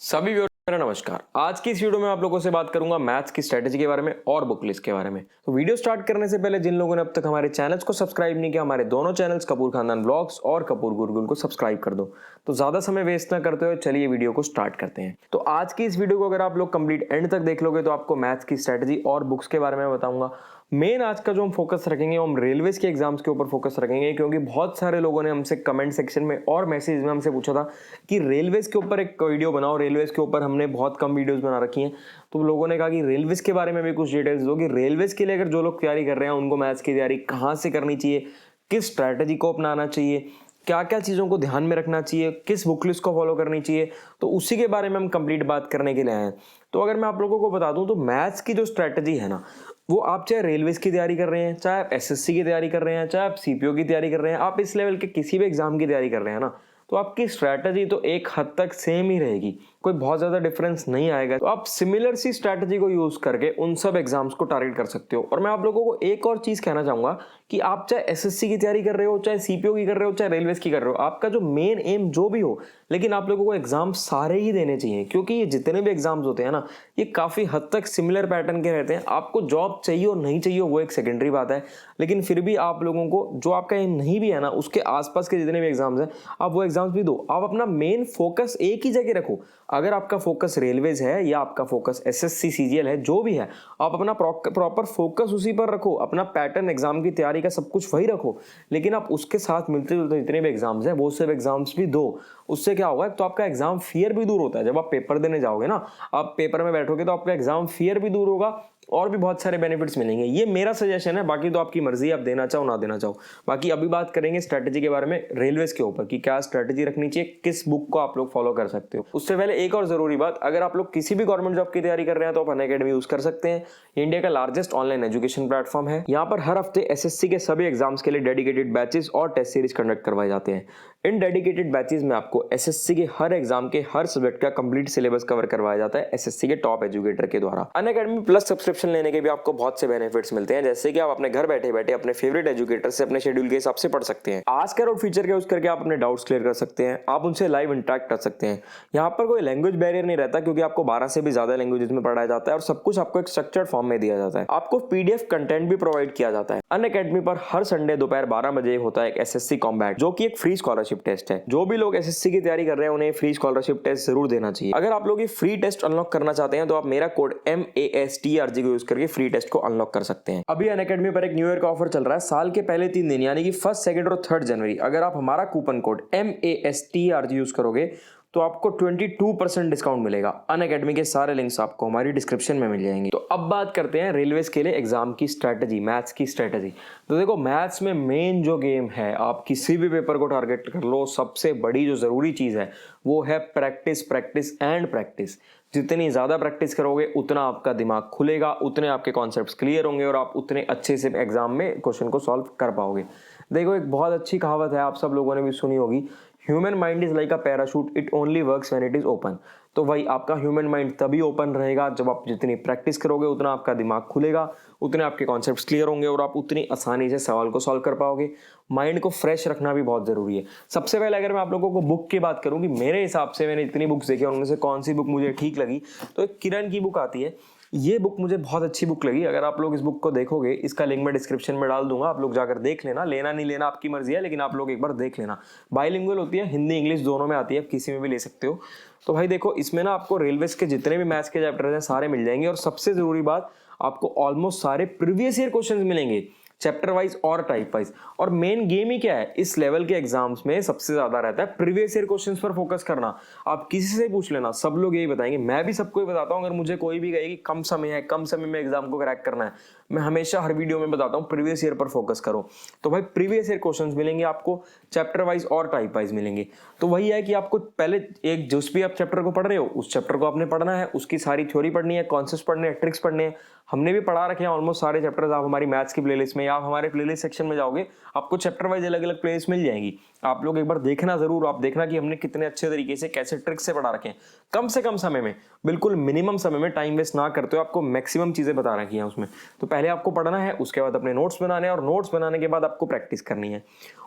सभी व्यूअर्स मेरा नमस्कार। आज की इस वीडियो में आप लोगों से बात करूंगा मैथ्स की स्ट्रेटजी के बारे में और बुक लिस्ट के बारे में। तो वीडियो स्टार्ट करने से पहले जिन लोगों ने अब तक हमारे चैनल्स को सब्सक्राइब नहीं किया, हमारे दोनों चैनल्स कपूर खानदान ब्लॉग्स और कपूर गुरुकुल को सब्सक्राइब कर दो। तो ज्यादा समय वेस्ट ना करते हुए चलिए वीडियो को स्टार्ट करते हैं। तो आज की इस वीडियो को अगर आप लोग कंप्लीट एंड तक देख लोगे तो आपको मैथ्स की स्ट्रेटजी और बुक्स के बारे में बताऊंगा। मेन आज का जो हम फोकस रखेंगे वो हम रेलवेज के एग्जाम्स के ऊपर फोकस रखेंगे, क्योंकि बहुत सारे लोगों ने हमसे कमेंट सेक्शन में और मैसेज में हमसे पूछा था कि रेलवेज के ऊपर एक वीडियो बनाओ। रेलवेज के ऊपर हमने बहुत कम वीडियोस बना रखी हैं, तो लोगों ने कहा कि रेलवेज के बारे में भी कुछ डिटेल्स दो कि रेलवेज के लिए अगर जो लोग तैयारी कर रहे हैं उनको मैथ्स की तैयारी कहाँ से करनी चाहिए, किस स्ट्रैटेजी को अपनाना चाहिए, क्या क्या चीज़ों को ध्यान में रखना चाहिए, किस बुक लिस्ट को फॉलो करनी चाहिए। तो उसी के बारे में हम कंप्लीट बात करने के लिए आए हैं। तो अगर मैं आप लोगों को बता दूं तो मैथ्स की जो स्ट्रैटेजी है ना, वो आप चाहे रेलवेज की तैयारी कर रहे हैं, चाहे आप एसएससी की तैयारी कर रहे हैं, चाहे आप सीपीओ की तैयारी कर रहे हैं, आप इस लेवल के किसी भी एग्जाम की तैयारी कर रहे हैं ना, तो आपकी स्ट्रैटेजी तो एक हद तक सेम ही रहेगी, कोई बहुत ज्यादा डिफरेंस नहीं आएगा। तो आप सिमिलर सी स्ट्रैटेजी को यूज करके उन सब एग्जाम्स को टारगेट कर सकते हो। और मैं आप लोगों को एक और चीज कहना चाहूंगा कि आप चाहे एसएससी की तैयारी कर रहे हो, चाहे सीपीओ की कर रहे हो, चाहे रेलवेज की कर रहे हो, आपका जो मेन एम जो भी हो, लेकिन आप लोगों को एग्जाम सारे ही देने चाहिए, क्योंकि ये जितने भी एग्जाम्स होते हैं ना, ये काफी हद तक सिमिलर पैटर्न के रहते हैं। आपको जॉब चाहिए और नहीं चाहिए वो एक सेकेंडरी बात है, लेकिन फिर भी आप लोगों को जो आपका एम नहीं भी है ना, उसके आसपास के जितने भी एग्जाम्स हैं आप वो एग्जाम्स भी दो। आप अपना मेन फोकस एक ही जगह रखो। अगर आपका फोकस रेलवेज है या आपका फोकस एसएससी सीजीएल है, जो भी है, आप अपना प्रॉपर फोकस उसी पर रखो, अपना पैटर्न एग्जाम की तैयारी का सब कुछ वही रखो, लेकिन आप उसके साथ मिलते जुलते जितने भी एग्जाम्स हैं वो सब एग्जाम्स भी दो। उससे क्या होगा, तो आपका एग्जाम फियर भी दूर होता है। जब आप पेपर देने जाओगे ना, आप पेपर में बैठोगे तो आपका एग्जाम फियर भी दूर होगा और भी बहुत सारे बेनिफिट्स मिलेंगे। ये मेरा सजेशन है, बाकी तो आपकी मर्जी है, आप देना चाहो ना देना चाहो। बाकी अभी बात करेंगे स्ट्रैटेजी के बारे में रेलवेज के ऊपर कि क्या स्ट्रैटेजी रखनी चाहिए, किस बुक को आप लोग फॉलो कर सकते हो। उससे पहले एक और जरूरी बात, अगर आप लोग किसी भी गवर्नमेंट जॉब की तैयारी कर रहे हैं तो आप अनअकैडमी यूज कर सकते हैं। इंडिया का लार्जेस्ट ऑनलाइन एजुकेशन प्लेटफॉर्म है। यहाँ पर हर हफ्ते एसएससी के सभी एग्जाम्स के लिए डेडिकेटेड बैचेस और टेस्ट सीरीज कंडक्ट करवाए जाते हैं। इन डेडिकेटेड बैचेस में आपको एसएससी के हर एग्जाम के हर सब्जेक्ट का कंप्लीट सिलेबस कवर करवाया जाता है एसएससी के टॉप एजुकेटर के द्वारा। अनअकैडमी प्लस सब्सक्रिप्शन लेने के भी आपको बहुत से बेनिफिट्स मिलते हैं, जैसे कि आप अपने घर बैठे बैठे अपने फेवरेट एजुकेटर से अपने शेड्यूल के हिसाब से पढ़ सकते हैं। आस्क और फीचर के यूज करके आप अपने डाउट्स क्लियर कर सकते हैं, आप उनसे लाइव इंटरेक्ट कर सकते हैं। यहाँ पर कोई लैंग्वेज बैरियर नहीं रहता, क्योंकि आपको 12 से भी ज्यादा लैंग्वेजेस में पढ़ाया जाता है और सब कुछ आपको एक स्ट्रक्चर्ड फॉर्म में दिया जाता है। आपको पीडीएफ कंटेंट भी प्रोवाइड किया जाता है। अनअकैडमी पर हर संडे दोपहर 12 बजे होता है एक एसएससी कॉम्बैट, जो कि एक फ्री स्कॉलरशिप टेस्ट है। जो भी लोग एसएससी की तैयारी कर रहे हैं उन्हें फ्री स्कॉलरशिप टेस्ट जरूर देना चाहिए। अगर आप लोग ये फ्री टेस्ट अनलॉक करना चाहते हैं तो आप मेरा कोड MASTRG को यूज करके फ्री टेस्ट को अनलॉक कर सकते हैं। अभी अनअकैडमी पर एक न्यू ईयर का ऑफर चल रहा है। साल के पहले 3 दिन यानी कि 1, 2 और 3 जनवरी अगर आप हमारा कूपन कोड MASTRG यूज करोगे तो आपको 22% डिस्काउंट मिलेगा। अनअकैडमी के सारे लिंक्स आपको हमारी डिस्क्रिप्शन में मिल जाएंगे। तो अब बात करते हैं रेलवेज के लिए एग्जाम की स्ट्रैटेजी, मैथ्स की स्ट्रैटेजी। तो देखो, मैथ्स में मेन जो गेम है, आप किसी भी पेपर को टारगेट कर लो, सबसे बड़ी जो जरूरी चीज है वो है प्रैक्टिस, प्रैक्टिस एंड प्रैक्टिस। जितनी ज्यादा प्रैक्टिस करोगे उतना आपका दिमाग खुलेगा, उतने आपके कॉन्सेप्ट्स क्लियर होंगे और आप उतने अच्छे से एग्जाम में क्वेश्चन को सॉल्व कर पाओगे। देखो, एक बहुत अच्छी कहावत है, आप सब लोगों ने भी सुनी होगी, human mind is like a parachute, it only works when it is open. तो भाई, आपका ह्यूमन माइंड तभी ओपन रहेगा जब आप जितनी प्रैक्टिस करोगे उतना आपका दिमाग खुलेगा, उतने आपके कॉन्सेप्ट्स क्लियर होंगे और आप उतनी आसानी से सवाल को सॉल्व कर पाओगे। माइंड को फ्रेश रखना भी बहुत जरूरी है। सबसे पहले अगर मैं आप लोगों को बुक की बात करूं कि मेरे हिसाब से मैंने इतनी बुक्स देखी और उनमें से कौन सी बुक मुझे ठीक लगी, तो एक किरण की बुक आती है, ये बुक मुझे बहुत अच्छी बुक लगी। अगर आप लोग इस बुक को देखोगे, इसका लिंक मैं डिस्क्रिप्शन में डाल दूंगा, आप लोग जाकर देख लेना। लेना नहीं लेना आपकी मर्जी है, लेकिन आप लोग एक बार देख लेना। बाइलिंगुअल होती है, हिंदी इंग्लिश दोनों में आती है, आप किसी में भी ले सकते हो। तो भाई देखो, इसमें ना आपको रेलवेज के जितने भी मैथ्स के चैप्टर्स हैं सारे मिल जाएंगे, और सबसे जरूरी बात, आपको ऑलमोस्ट सारे प्रीवियस ईयर क्वेश्चंस मिलेंगे, चैप्टर वाइज और टाइप वाइज। और मेन गेम ही क्या है इस लेवल के एग्जाम्स में, सबसे ज्यादा रहता है प्रीवियस ईयर क्वेश्चंस पर फोकस करना। आप किसी से पूछ लेना, सब लोग यही बताएंगे, मैं भी सबको ही बताता हूं। अगर मुझे कोई भी कहे कि कम समय है, कम समय में एग्जाम को क्रैक करना है, मैं हमेशा हर वीडियो में बताता हूं प्रीवियस ईयर पर फोकस करो। तो भाई, प्रीवियस ईयर क्वेश्चंस मिलेंगे आपको, चैप्टर वाइज और टाइप वाइज मिलेंगे। तो वही है कि आपको पहले एक जिस भी आप चैप्टर को पढ़ रहे हो उस चैप्टर को आपने पढ़ना है, उसकी सारी थ्योरी पढ़नी है, कॉन्सेप्ट्स पढ़ने हैं, ट्रिक्स पढ़ने हैं। हमने भी पढ़ा रखे हैं ऑलमोस्ट सारे चैप्टर्स। आप हमारी मैथ्स की प्लेलिस्ट में या आप हमारे प्लेलिस्ट सेक्शन में जाओगे, आपको चैप्टर वाइज अलग अलग प्लेलिस्ट मिल जाएंगी। आप लोग एक बार देखना जरूर, आप देखना कि हमने कितने अच्छे तरीके से कैसे ट्रिक से पढ़ा रखे हैं, कम से कम समय में, बिल्कुल मिनिमम समय में, टाइम वेस्ट ना करते हो, आपको मैक्सिमम चीजें बता रखी हैं उसमें। तो पहले आपको पढ़ना है, उसके बाद अपने नोट्स बनाने हैं, और नोट्स बनाने के बाद आपको प्रैक्टिस करनी है।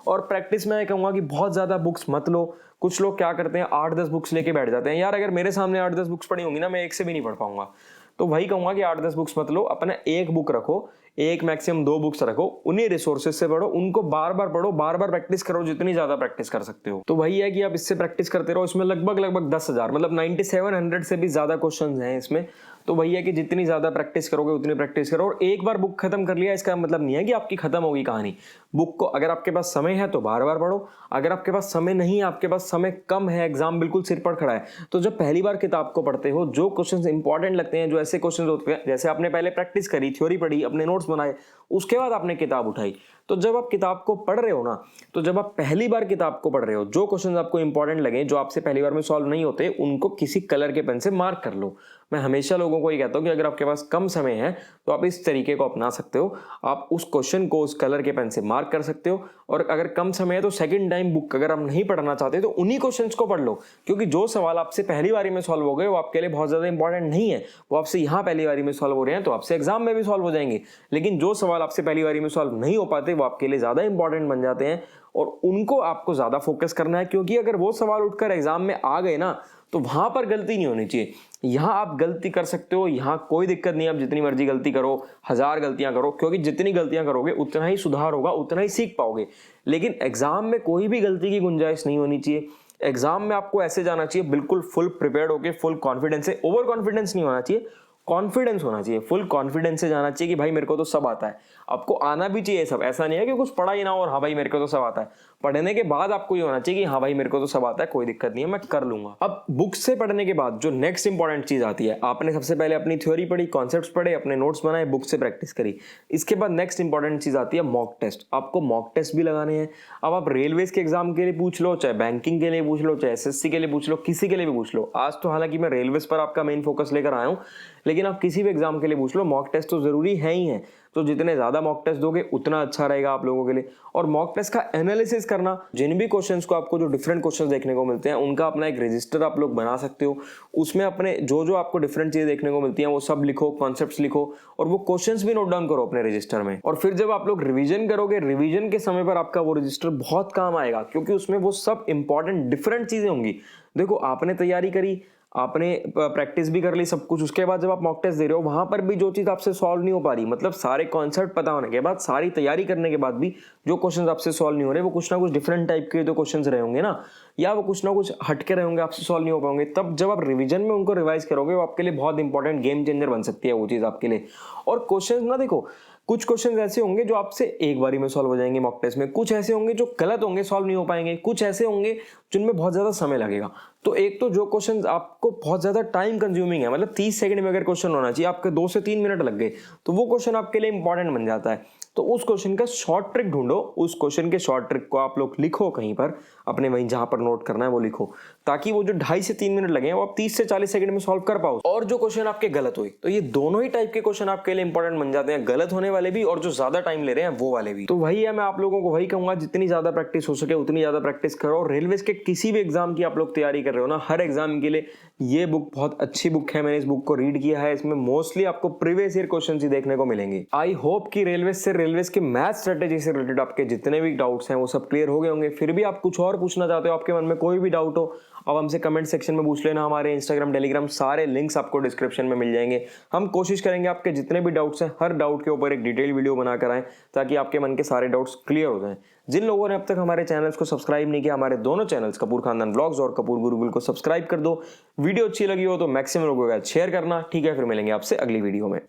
और प्रैक्टिस में कहूंगा कि बहुत ज्यादा बुक्स मत लो। कुछ लोग क्या करते हैं, 8-10 बुक्स लेके बैठ जाते हैं। यार अगर मेरे सामने 8-10 बुक्स पड़ी होंगी ना, मैं एक से भी नहीं पढ़ पाऊंगा। तो वही कहूंगा कि 8-10 बुक्स मत लो, अपना एक बुक रखो, एक मैक्सिमम 2 बुक्स रखो, उन्हीं रिसोर्सेज से पढ़ो, उनको बार बार पढ़ो, बार बार प्रैक्टिस करो, जितनी ज्यादा प्रैक्टिस कर सकते हो। तो वही है कि आप इससे प्रैक्टिस करते रहो। इसमें लगभग 10,000 मतलब 9700 से भी ज्यादा क्वेश्चन हैं इसमें। तो वही है कि जितनी ज्यादा प्रैक्टिस करोगे उतनी प्रैक्टिस करो। और एक बार बुक खत्म कर लिया इसका मतलब नहीं है कि आपकी खत्म होगी कहानी। बुक को अगर आपके पास समय है तो बार बार पढ़ो, अगर आपके पास समय नहीं है, आपके पास समय कम है, एग्जाम बिल्कुल सिर पर खड़ा है, तो जब पहली बार किताब को पढ़ते हो, जो क्वेश्चंस इंपॉर्टेंट लगते हैं, जो ऐसे क्वेश्चंस होते हैं, जैसे आपने पहले प्रैक्टिस करी, थ्योरी पढ़ी, अपने नोट्स बनाए, उसके बाद आपने किताब उठाई, तो जब आप किताब को पढ़ रहे हो ना, तो जब आप पहली बार किताब को पढ़ रहे हो, जो क्वेश्चंस आपको इंपॉर्टेंट लगे, जो आपसे पहली बार में सॉल्व नहीं होते, उनको किसी कलर के पेन से मार्क कर लो। मैं हमेशा लोगों को ये कहता हूं कि अगर आपके पास कम समय है तो आप इस तरीके को अपना सकते हो। आप उस क्वेश्चन को उस कलर के पेन से मार्क कर सकते हो, और अगर कम समय है तो सेकंड टाइम बुक अगर आप नहीं पढ़ना चाहते तो उन्हीं क्वेश्चंस को पढ़ लो, क्योंकि जो सवाल आपसे पहली बारी में सॉल्व हो गए वो आपके लिए बहुत ज्यादा इंपॉर्टेंट नहीं है। वो आपसे यहाँ पहली बारी में सॉल्व हो रहे हैं तो आपसे एग्जाम में भी सॉल्व हो जाएंगे। लेकिन जो सवाल आपसे पहली बारी में सॉल्व नहीं हो पाते वो आपके लिए ज्यादा इंपॉर्टेंट बन जाते हैं, और उनको आपको ज्यादा फोकस करना है। क्योंकि अगर वो सवाल उठकर एग्जाम में आ गए ना, तो वहां पर गलती नहीं होनी चाहिए। यहां आप गलती कर सकते हो, यहां कोई दिक्कत नहीं है, आप जितनी मर्जी गलती करो, 1000 गलतियां करो, क्योंकि जितनी गलतियां करोगे उतना ही सुधार होगा, उतना ही सीख पाओगे। लेकिन एग्जाम में कोई भी गलती की गुंजाइश नहीं होनी चाहिए। एग्जाम में आपको ऐसे जाना चाहिए, बिल्कुल फुल प्रिपेयर्ड होकर, फुल कॉन्फिडेंस से। ओवर कॉन्फिडेंस नहीं होना चाहिए, कॉन्फिडेंस होना चाहिए, फुल कॉन्फिडेंस से जाना चाहिए कि भाई मेरे को तो सब आता है। आपको आना भी चाहिए सब, ऐसा नहीं है कि कुछ पढ़ा ही ना हो और हाँ भाई मेरे को तो सब आता है। पढ़ने के बाद आपको ये होना चाहिए कि हाँ भाई मेरे को तो सब आता है, कोई दिक्कत नहीं है, मैं कर लूंगा। अब बुक से पढ़ने के बाद जो नेक्स्ट इंपॉर्टेंट चीज आती है, आपने सबसे पहले अपनी थ्योरी पढ़ी, कॉन्सेप्ट्स पढ़े, अपने नोट्स बनाए, बुक से प्रैक्टिस करी। इसके बाद नेक्स्ट इंपॉर्टेंट चीज आती है मॉक टेस्ट। आपको मॉक टेस्ट भी लगाने हैं। अब आप रेलवेज के एग्जाम के लिए पूछ लो, चाहे बैंकिंग के लिए पूछ लो, चाहे एसएससी के लिए पूछ लो, किसी के लिए भी पूछ लो। आज तो हालांकि मैं रेलवेज पर आपका मेन फोकस लेकर आया हूँ, लेकिन आप किसी भी एग्जाम के लिए पूछ लो, मॉक टेस्ट तो जरूरी है ही है। तो जितने ज्यादा मॉक टेस्ट दोगे उतना अच्छा रहेगा आप लोगों के लिए। और मॉक टेस्ट का एनालिसिस करना, जिन भी क्वेश्चंस को आपको जो डिफरेंट क्वेश्चंस देखने को मिलते हैं उनका अपना एक रजिस्टर आप लोग बना सकते हो। उसमें अपने जो जो आपको डिफरेंट चीजें देखने को मिलती हैं वो सब लिखो, कॉन्सेप्ट्स लिखो, और वो क्वेश्चंस भी नोट डाउन करो अपने रजिस्टर में। और फिर जब आप लोग रिवीजन करोगे, रिवीजन के समय पर आपका वो रजिस्टर बहुत काम आएगा, क्योंकि उसमें वो सब इंपॉर्टेंट डिफरेंट चीजें होंगी। देखो आपने तैयारी करी, आपने प्रैक्टिस भी कर ली, सब कुछ, उसके बाद जब आप मॉक टेस्ट दे रहे हो वहां पर भी जो चीज आपसे सॉल्व नहीं हो पा रही, मतलब सारे कॉन्सेप्ट पता होने के बाद, सारी तैयारी करने के बाद भी जो क्वेश्चंस आपसे सॉल्व नहीं हो रहे, वो कुछ ना कुछ डिफरेंट टाइप के तो क्वेश्चंस रहे होंगे ना, या वो कुछ ना कुछ हटके रहे होंगे, आपसे सॉल्व नहीं हो पाएंगे। तब जब आप रिवीजन में उनको रिवाइज करोगे, वो आपके लिए बहुत इंपॉर्टेंट गेम चेंजर बन सकती है वो चीज आपके लिए। और क्वेश्चंस ना, देखो कुछ क्वेश्चंस ऐसे होंगे जो आपसे एक बारी में सॉल्व हो जाएंगे मॉक टेस्ट में, कुछ ऐसे होंगे जो गलत होंगे, सॉल्व नहीं हो पाएंगे, कुछ ऐसे होंगे जिनमें बहुत ज्यादा समय लगेगा। तो एक तो जो क्वेश्चंस आपको बहुत ज्यादा टाइम कंज्यूमिंग है, मतलब 30 सेकंड में अगर क्वेश्चन होना चाहिए, आपके 2 से 3 मिनट लग गए, तो वो क्वेश्चन आपके लिए इंपॉर्टेंट बन जाता है। तो उस क्वेश्चन का शॉर्ट ट्रिक ढूंढो, उस क्वेश्चन के शॉर्ट ट्रिक को आप लोग लिखो कहीं पर, अपने वहीं जहां पर नोट करना है वो लिखो, ताकि वो जो 2.5 से 3 मिनट लगे वो आप 30 से 40 सेकंड में सॉल्व कर पाओ। और जो क्वेश्चन आपके गलत हुए, तो ये दोनों ही टाइप के क्वेश्चन आपके लिए इंपॉर्टेंट बन जाते हैं, गलत होने वाले भी और जो ज्यादा टाइम ले रहे हैं वो वाले भी। तो वही है, मैं आप लोगों को वही कहूंगा, जितनी ज्यादा प्रैक्टिस हो सके उतनी ज्यादा प्रैक्टिस करो। रेलवे के किसी भी एग्जाम की आप लोग तैयारी कर रहे हो ना, हर एग्जाम के लिए ये बुक बहुत अच्छी बुक है। मैंने इस बुक को रीड किया है, इसमें मोस्टली आपको प्रीवियस ईयर क्वेश्चंस ही देखने को मिलेंगे। आई होप कि रेलवेज के मैथ स्ट्रेटेजी से रिलेटेड आपके जितने भी डाउट्स हैं वो सब क्लियर हो गए होंगे। फिर भी आप कुछ और पूछना चाहते हो, आपके मन में कोई भी डाउट हो, अब हमसे कमेंट सेक्शन में पूछ लेना। हमारे इंस्टाग्राम, टेलीग्राम सारे लिंक्स आपको डिस्क्रिप्शन में मिल जाएंगे। हम कोशिश करेंगे आपके जितने भी डाउट्स हैं, हर डाउट के ऊपर एक डिटेल वीडियो बनाकर आएं, ताकि आपके मन के सारे डाउट्स क्लियर हो जाएं। जिन लोगों ने अब तक हमारे चैनल्स को सब्सक्राइब नहीं किया, हमारे दोनों चैनल्स कपूर खानदान व्लॉग्स और कपूर गुरुकुल को सब्सक्राइब कर दो। वीडियो अच्छी लगी हो तो मैक्सिमम लोगों के साथ शेयर करना। ठीक है, फिर मिलेंगे आपसे अगली वीडियो में।